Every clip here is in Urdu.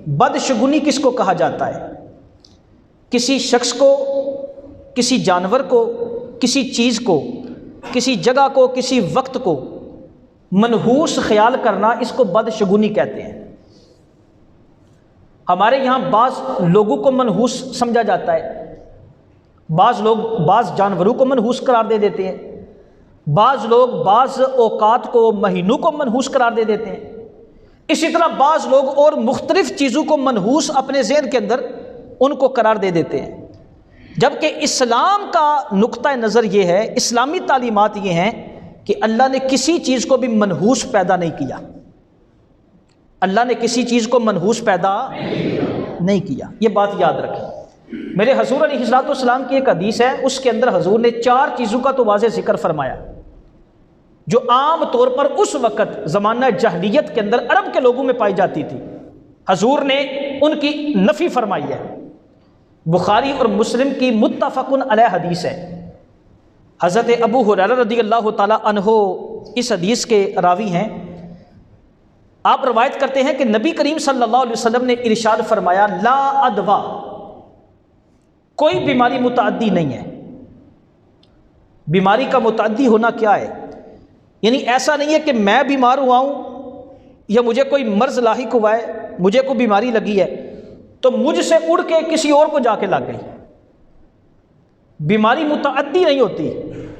بدشگونی کس کو کہا جاتا ہے؟ کسی شخص کو، کسی جانور کو، کسی چیز کو، کسی جگہ کو، کسی وقت کو منحوس خیال کرنا، اس کو بدشگونی کہتے ہیں۔ ہمارے یہاں بعض لوگوں کو منحوس سمجھا جاتا ہے، بعض لوگ بعض جانوروں کو منحوس قرار دے دیتے ہیں، بعض لوگ بعض اوقات کو، مہینوں کو منحوس قرار دے دیتے ہیں، اسی طرح بعض لوگ اور مختلف چیزوں کو منحوس اپنے ذہن کے اندر ان کو قرار دے دیتے ہیں۔ جبکہ اسلام کا نقطہ نظر یہ ہے، اسلامی تعلیمات یہ ہیں کہ اللہ نے کسی چیز کو بھی منحوس پیدا نہیں کیا، اللہ نے کسی چیز کو منحوس پیدا نہیں کیا، یہ بات یاد رکھیں۔ میرے حضور علیہ الصلوۃ والسلام کی ایک حدیث ہے، اس کے اندر حضور نے 4 چیزوں کا تو واضح ذکر فرمایا جو عام طور پر اس وقت زمانہ جاہلیت کے اندر عرب کے لوگوں میں پائی جاتی تھی، حضور نے ان کی نفی فرمائی ہے۔ بخاری اور مسلم کی متفق علیہ حدیث ہے، حضرت ابو ہریرہ رضی اللہ تعالی عنہ اس حدیث کے راوی ہیں۔ آپ روایت کرتے ہیں کہ نبی کریم صلی اللہ علیہ وسلم نے ارشاد فرمایا، لا ادوا، کوئی بیماری متعدی نہیں ہے۔ بیماری کا متعدی ہونا کیا ہے؟ یعنی ایسا نہیں ہے کہ میں بیمار ہوا ہوں یا مجھے کوئی مرض لاحق ہوا ہے، مجھے کوئی بیماری لگی ہے تو مجھ سے اڑ کے کسی اور کو جا کے لگ گئی۔ بیماری متعدی نہیں ہوتی،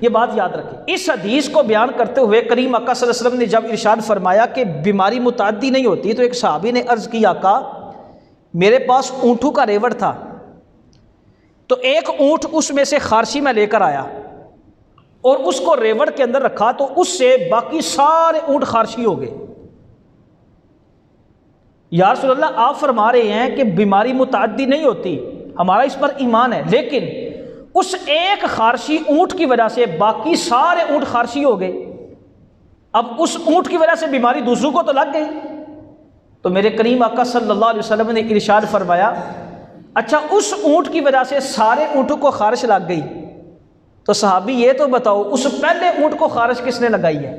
یہ بات یاد رکھیں۔ اس حدیث کو بیان کرتے ہوئے کریم آقا صلی اللہ علیہ وسلم نے جب ارشاد فرمایا کہ بیماری متعدی نہیں ہوتی، تو ایک صحابی نے عرض کی، آقا میرے پاس اونٹوں کا ریوڑ تھا، تو ایک اونٹ اس میں سے خارشی میں لے کر آیا اور اس کو ریوڑ کے اندر رکھا تو اس سے باقی سارے اونٹ خارشی ہو گئے۔ یا رسول اللہ، آپ فرما رہے ہیں کہ بیماری متعدی نہیں ہوتی، ہمارا اس پر ایمان ہے، لیکن اس ایک خارشی اونٹ کی وجہ سے باقی سارے اونٹ خارشی ہو گئے، اب اس اونٹ کی وجہ سے بیماری دوسروں کو تو لگ گئی۔ تو میرے کریم آقا صلی اللہ علیہ وسلم نے ارشاد فرمایا، اچھا اس اونٹ کی وجہ سے سارے اونٹوں کو خارش لگ گئی، تو صحابی یہ تو بتاؤ اس پہلے اونٹ کو خارش کس نے لگائی ہے؟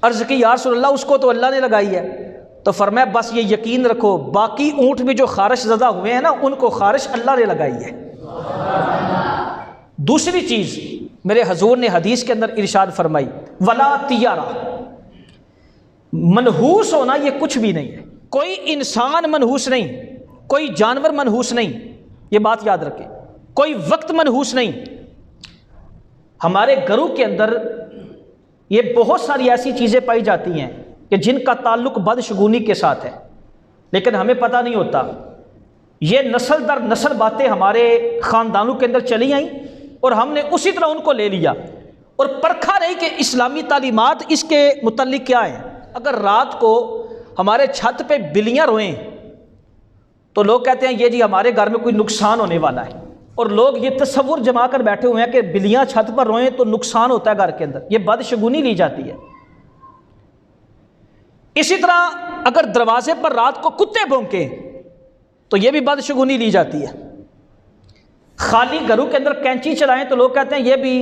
عرض کی، یا رسول اللہ اس کو تو اللہ نے لگائی ہے۔ تو فرمایا بس یہ یقین رکھو، باقی اونٹ بھی جو خارش زدہ ہوئے ہیں نا، ان کو خارش اللہ نے لگائی ہے۔ دوسری چیز میرے حضور نے حدیث کے اندر ارشاد فرمائی، ولا تیارہ، منحوس ہونا یہ کچھ بھی نہیں ہے، کوئی انسان منحوس نہیں، کوئی جانور منحوس نہیں، یہ بات یاد رکھیں، کوئی وقت منحوس نہیں۔ ہمارے گھروں کے اندر یہ بہت ساری ایسی چیزیں پائی جاتی ہیں کہ جن کا تعلق بدشگونی کے ساتھ ہے، لیکن ہمیں پتہ نہیں ہوتا۔ یہ نسل در نسل باتیں ہمارے خاندانوں کے اندر چلی آئیں اور ہم نے اسی طرح ان کو لے لیا اور پرکھا نہیں کہ اسلامی تعلیمات اس کے متعلق کیا ہیں۔ اگر رات کو ہمارے چھت پہ بلیاں روئیں تو لوگ کہتے ہیں یہ جی ہمارے گھر میں کوئی نقصان ہونے والا ہے، اور لوگ یہ تصور جما کر بیٹھے ہوئے ہیں کہ بلیاں چھت پر روئیں تو نقصان ہوتا ہے گھر کے اندر، یہ بدشگونی لی جاتی ہے۔ اسی طرح اگر دروازے پر رات کو کتے بھونکیں تو یہ بھی بدشگونی لی جاتی ہے۔ خالی گھروں کے اندر کینچی چلائیں تو لوگ کہتے ہیں یہ بھی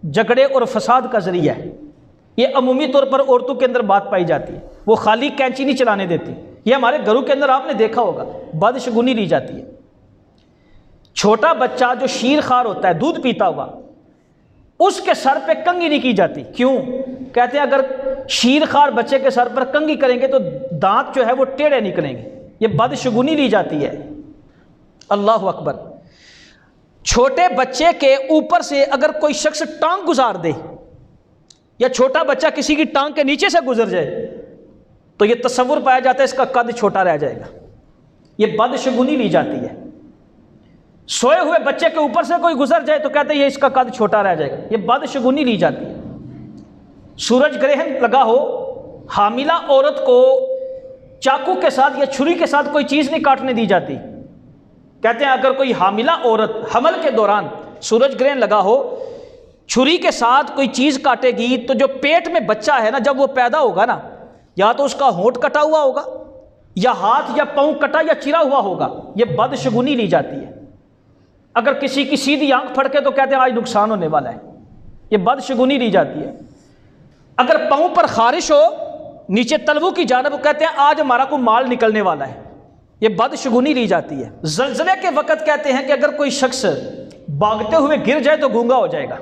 جھگڑے اور فساد کا ذریعہ ہے۔ یہ عمومی طور پر عورتوں کے اندر بات پائی جاتی ہے، وہ خالی کینچی نہیں چلانے دیتی، یہ ہمارے گھروں کے اندر آپ نے دیکھا ہوگا، بدشگونی لی جاتی ہے۔ چھوٹا بچہ جو شیر خوار ہوتا ہے، دودھ پیتا ہوا، اس کے سر پہ کنگھی نہیں کی جاتی، کیوں؟ کہتے ہیں اگر شیر خوار بچے کے سر پر کنگھی کریں گے تو دانت جو ہے وہ ٹیڑھے نکلیں گے، یہ بدشگونی لی جاتی ہے۔ اللہ اکبر۔ چھوٹے بچے کے اوپر سے اگر کوئی شخص ٹانگ گزار دے یا چھوٹا بچہ کسی کی ٹانگ کے نیچے سے گزر جائے تو یہ تصور پایا جاتا ہے اس کا قد چھوٹا رہ جائے گا، یہ بدشگونی لی جاتی ہے۔ سوئے ہوئے بچے کے اوپر سے کوئی گزر جائے تو کہتے ہیں یہ اس کا قد چھوٹا رہ جائے گا، یہ بدشگونی لی جاتی ہے۔ سورج گرہن لگا ہو، حاملہ عورت کو چاقو کے ساتھ یا چھری کے ساتھ کوئی چیز نہیں کاٹنے دی جاتی، کہتے ہیں اگر کوئی حاملہ عورت حمل کے دوران سورج گرہن لگا ہو، چھری کے ساتھ کوئی چیز کاٹے گی تو جو پیٹ میں بچہ ہے نا، جب وہ پیدا ہوگا نا، یا تو اس کا ہونٹ کٹا ہوا ہوگا یا ہاتھ یا پاؤں کٹا یا چرا ہوا ہوگا، یہ بدشگونی لی جاتی ہے۔ اگر کسی کی سیدھی آنکھ پھڑکے تو کہتے ہیں آج نقصان ہونے والا ہے، یہ بدشگونی لی جاتی ہے۔ اگر پاؤں پر خارش ہو نیچے تلووں کی جانب کہتے ہیں آج ہمارا کوئی مال نکلنے والا ہے، یہ بدشگونی لی جاتی ہے۔ زلزلے کے وقت کہتے ہیں کہ اگر کوئی شخص بھاگتے ہوئے گر جائے تو گونگا ہو جائے گا،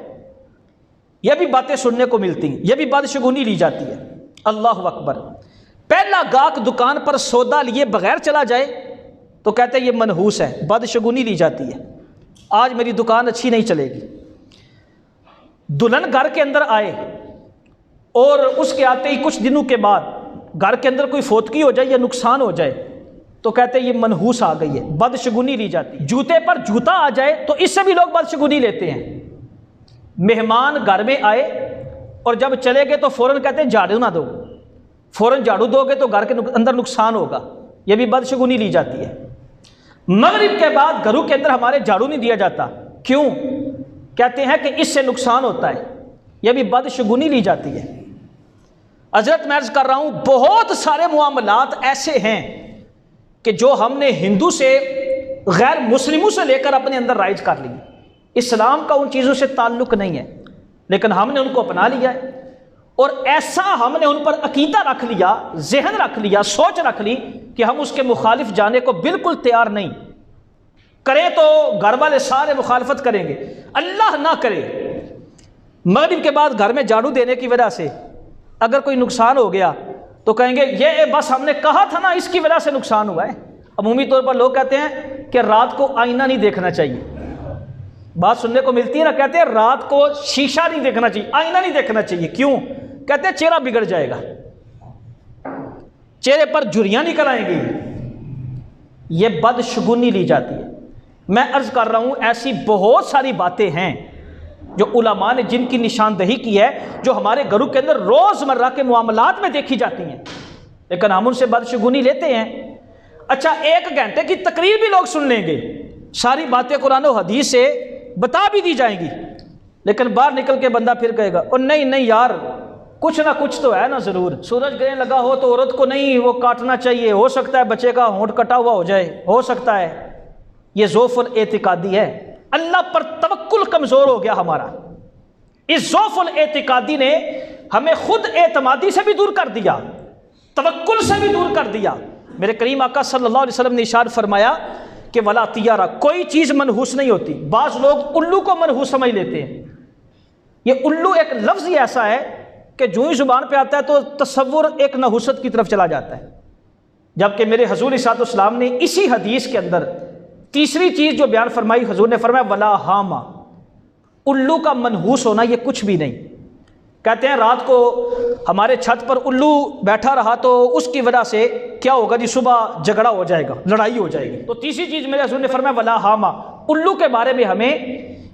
یہ بھی باتیں سننے کو ملتی ہیں، یہ بھی بدشگونی لی جاتی ہے۔ اللہ اکبر۔ پہلا گاہک دکان پر سودا لیے بغیر چلا جائے تو کہتے ہیں یہ منحوس ہے، بدشگونی لی جاتی ہے، آج میری دکان اچھی نہیں چلے گی۔ دلہن گھر کے اندر آئے اور اس کے آتے ہی کچھ دنوں کے بعد گھر کے اندر کوئی فوتگی ہو جائے یا نقصان ہو جائے تو کہتے ہیں یہ منحوس آ گئی ہے، بدشگونی لی جاتی ہے۔ جوتے پر جوتا آ جائے تو اس سے بھی لوگ بدشگونی لیتے ہیں۔ مہمان گھر میں آئے اور جب چلے گئے تو فوراً کہتے ہیں جھاڑو نہ دو، فوراً جھاڑو دو گے تو گھر کے اندر نقصان ہوگا، یہ بھی بدشگونی لی جاتی ہے۔ مغرب کے بعد گھروں کے اندر ہمارے جھاڑو نہیں دیا جاتا، کیوں؟ کہتے ہیں کہ اس سے نقصان ہوتا ہے، یہ بھی بدشگونی لی جاتی ہے۔ حضرت میں عرض کر رہا ہوں بہت سارے معاملات ایسے ہیں کہ جو ہم نے ہندو سے غیر مسلموں سے لے کر اپنے اندر رائج کر لی، اسلام کا ان چیزوں سے تعلق نہیں ہے، لیکن ہم نے ان کو اپنا لیا ہے، اور ایسا ہم نے ان پر عقیدہ رکھ لیا، ذہن رکھ لیا، سوچ رکھ لی کہ ہم اس کے مخالف جانے کو بالکل تیار نہیں، کریں تو گھر والے سارے مخالفت کریں گے، اللہ نہ کرے مغرب کے بعد گھر میں جھاڑو دینے کی وجہ سے اگر کوئی نقصان ہو گیا تو کہیں گے یہ بس ہم نے کہا تھا نا اس کی وجہ سے نقصان ہوا ہے۔ عمومی طور پر لوگ کہتے ہیں کہ رات کو آئینہ نہیں دیکھنا چاہیے، بات سننے کو ملتی ہے نا، کہتے ہیں رات کو شیشہ نہیں دیکھنا چاہیے، آئینہ نہیں دیکھنا چاہیے، کیوں؟ کہتے ہیں چہرہ بگڑ جائے گا، چہرے پر جھریاں نکل آئیں گی، یہ بدشگونی لی جاتی ہے۔ میں عرض کر رہا ہوں ایسی بہت ساری باتیں ہیں جو علماء نے جن کی نشاندہی کی ہے، جو ہمارے گھروں کے اندر روزمرہ کے معاملات میں دیکھی جاتی ہیں، لیکن ہم ان سے بدشگونی لیتے ہیں۔ اچھا 1 گھنٹے کی تقریر بھی لوگ سن لیں گے، ساری باتیں قرآن و حدیث سے بتا بھی دی جائیں گی، لیکن باہر نکل کے بندہ پھر کہے گا اور نہیں یار کچھ نہ کچھ تو ہے نا ضرور، سورج گرہن لگا ہو تو عورت کو نہیں وہ کاٹنا چاہیے، ہو سکتا ہے بچے کا ہونٹ کٹا ہوا ہو جائے، ہو سکتا ہے۔ یہ ضعف الاعتقادی ہے، اللہ پر توکل کمزور ہو گیا ہمارا، اس ضعف الاعتقادی نے ہمیں خود اعتمادی سے بھی دور کر دیا، توکل سے بھی دور کر دیا۔ میرے کریم آقا صلی اللہ علیہ وسلم نے ارشاد فرمایا کہ ولا طیارہ، کوئی چیز منحوس نہیں ہوتی۔ بعض لوگ الو کو منحوس سمجھ لیتے ہیں، یہ الو ایک لفظ ہی ایسا ہے کہ جو ہی زبان پہ آتا ہے تو تصور ایک نحوست کی طرف چلا جاتا ہے، جبکہ میرے حضور صلی اللہ علیہ وسلم نے اسی حدیث کے اندر تیسری چیز جو بیان فرمائی، حضور نے فرمایا ولا ہاما، الو کا منحوس ہونا یہ کچھ بھی نہیں۔ کہتے ہیں رات کو ہمارے چھت پر الو بیٹھا رہا تو اس کی وجہ سے کیا ہوگا جی، صبح جھگڑا ہو جائے گا، لڑائی ہو جائے گی۔ تو تیسری چیز میرے حضور نے فرمایا ولا ہاما، الو کے بارے میں ہمیں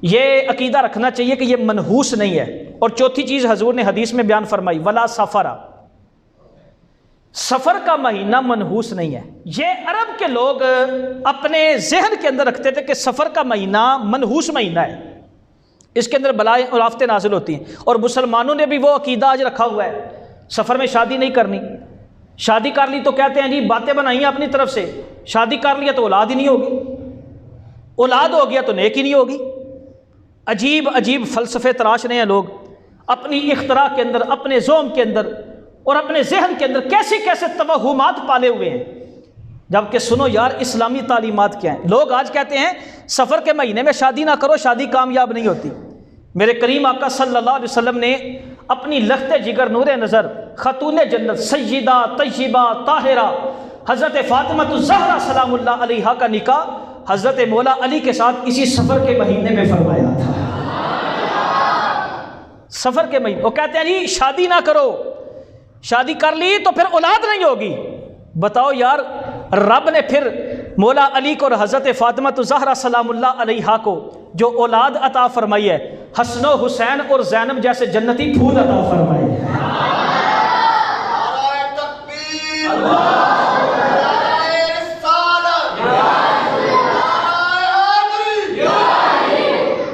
یہ عقیدہ رکھنا چاہیے کہ یہ منحوس نہیں ہے۔ اور چوتھی چیز حضور نے حدیث میں بیان فرمائی ولا سفرا، سفر کا مہینہ منحوس نہیں ہے۔ یہ عرب کے لوگ اپنے ذہن کے اندر رکھتے تھے کہ سفر کا مہینہ منحوس مہینہ ہے، اس کے اندر بلائیں اور آفتیں نازل ہوتی ہیں، اور مسلمانوں نے بھی وہ عقیدہ آج رکھا ہوا ہے، سفر میں شادی نہیں کرنی، شادی کر لی تو کہتے ہیں جی باتیں بنائی ہیں اپنی طرف سے، شادی کر لیا تو اولاد ہی نہیں ہوگی، اولاد ہو گیا تو نیک ہی نہیں ہوگی۔ عجیب عجیب فلسفے تراش رہے ہیں لوگ اپنی اختراع کے اندر، اپنے ذوم کے اندر اور اپنے ذہن کے اندر کیسے کیسے توہمات پالے ہوئے ہیں، جبکہ سنو یار اسلامی تعلیمات کیا ہیں۔ لوگ آج کہتے ہیں سفر کے مہینے میں شادی نہ کرو، شادی کامیاب نہیں ہوتی۔ میرے کریم آقا صلی اللہ علیہ وسلم نے اپنی لخت جگر نور نظر خاتون جنت سیدہ طیبہ طاہرہ حضرت فاطمہ الزہرا سلام اللہ علیہا کا نکاح حضرت مولا علی کے ساتھ اسی سفر کے مہینے میں فرمایا تھا۔ سفر کے مہینے، وہ کہتے ہیں جی شادی نہ کرو، شادی کر لی تو پھر اولاد نہیں ہوگی۔ بتاؤ یار، رب نے پھر مولا علی کو اور حضرت فاطمہ الزہرا سلام اللہ علیہا کو جو اولاد عطا فرمائی ہے، حسن و حسین اور زینب جیسے جنتی پھول عطا فرمائے ہیں۔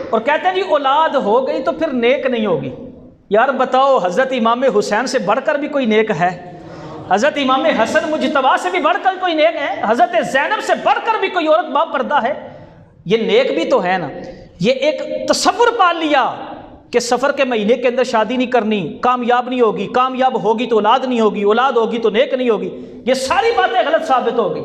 اور کہتے ہیں جی اولاد ہو گئی تو پھر نیک نہیں ہوگی۔ یار بتاؤ، حضرت امام حسین سے بڑھ کر بھی کوئی نیک ہے؟ حضرت امام حسن مجتبیٰ سے بھی بڑھ کر کوئی نیک ہے؟ حضرت زینب سے بڑھ کر بھی کوئی عورت با پردہ ہے؟ یہ نیک بھی تو ہے نا۔ یہ ایک تصور پال لیا کہ سفر کے مہینے کے اندر شادی نہیں کرنی، کامیاب نہیں ہوگی، کامیاب ہوگی تو اولاد نہیں ہوگی، اولاد ہوگی تو نیک نہیں ہوگی، یہ ساری باتیں غلط ثابت ہو گئی۔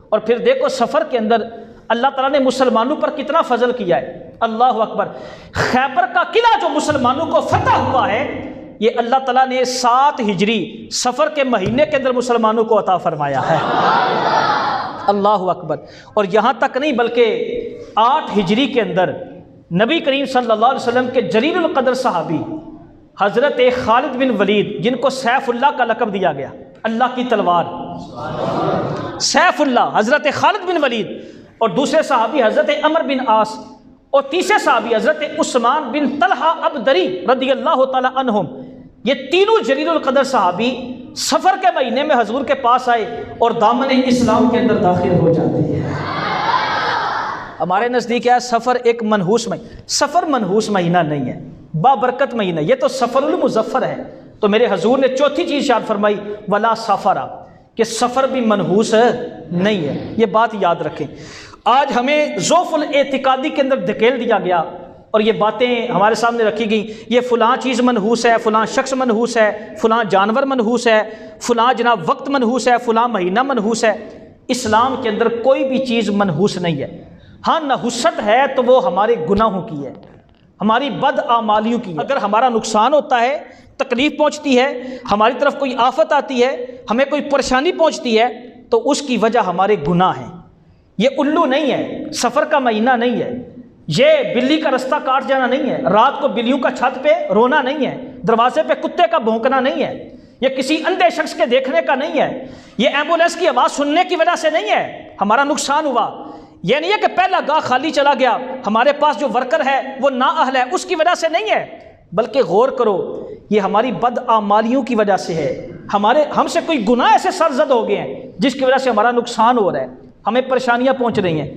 اور پھر دیکھو سفر کے اندر اللہ تعالیٰ نے مسلمانوں پر کتنا فضل کیا ہے، اللہ اکبر۔ خیبر کا قلعہ جو مسلمانوں کو فتح ہوا ہے، یہ اللہ تعالیٰ نے 7 ہجری سفر کے مہینے کے اندر مسلمانوں کو عطا فرمایا ہے، اللہ اکبر۔ اور یہاں تک نہیں بلکہ 8 ہجری کے اندر نبی کریم صلی اللہ علیہ وسلم کے جلیل القدر صحابی حضرت خالد بن ولید، جن کو سیف اللہ کا لقب دیا گیا، اللہ کی تلوار، سیف اللہ حضرت خالد بن ولید، اور دوسرے صحابی حضرت عمر بن عاص، اور تیسرے صحابی حضرت عثمان بن طلحہ ابدری رضی اللہ تعالی عنہم، یہ تینوں جلیل القدر صحابی سفر کے مہینے میں حضور کے پاس آئے اور دامن اسلام کے اندر داخل ہو جاتے ہیں۔ ہمارے نزدیک ہے سفر ایک منحوس مہینہ، سفر منحوس مہینہ نہیں ہے، بابرکت مہینہ، یہ تو سفر المظفر ہے۔ تو میرے حضور نے چوتھی چیز ارشاد فرمائی ولا سفرا، کہ سفر بھی منحوس نہیں ہے، یہ بات یاد رکھیں۔ آج ہمیں ضعف الاعتقادی کے اندر دھکیل دیا گیا اور یہ باتیں ہمارے سامنے رکھی گئیں، یہ فلاں چیز منحوس ہے، فلاں شخص منحوس ہے، فلاں جانور منحوس ہے، فلاں جناب وقت منحوس ہے، فلاں مہینہ منحوس ہے۔ اسلام کے اندر کوئی بھی چیز منحوس نہیں ہے۔ ہاں نحوست ہے تو وہ ہمارے گناہوں کی ہے، ہماری بد اعمالیوں کی ہے۔ اگر ہمارا نقصان ہوتا ہے، تکلیف پہنچتی ہے، ہماری طرف کوئی آفت آتی ہے، ہمیں کوئی پریشانی پہنچتی ہے، تو اس کی وجہ ہمارے گناہ ہیں۔ یہ الو نہیں ہے، سفر کا مہینہ نہیں ہے، یہ بلی کا رستہ کاٹ جانا نہیں ہے، رات کو بلیوں کا چھت پہ رونا نہیں ہے، دروازے پہ کتے کا بھونکنا نہیں ہے، یہ کسی اندھے شخص کے دیکھنے کا نہیں ہے، یہ ایمبولینس کی آواز سننے کی وجہ سے نہیں ہے ہمارا نقصان ہوا، یہ نہیں ہے کہ پہلا گاہ خالی چلا گیا، ہمارے پاس جو ورکر ہے وہ نااہل ہے، اس کی وجہ سے نہیں ہے، بلکہ غور کرو یہ ہماری بد اعمالیوں کی وجہ سے ہے۔ ہم سے کوئی گناہ ایسے سرزد ہو گئے ہیں جس کی وجہ سے ہمارا نقصان ہو رہا ہے، ہمیں پریشانیاں پہنچ رہی ہیں۔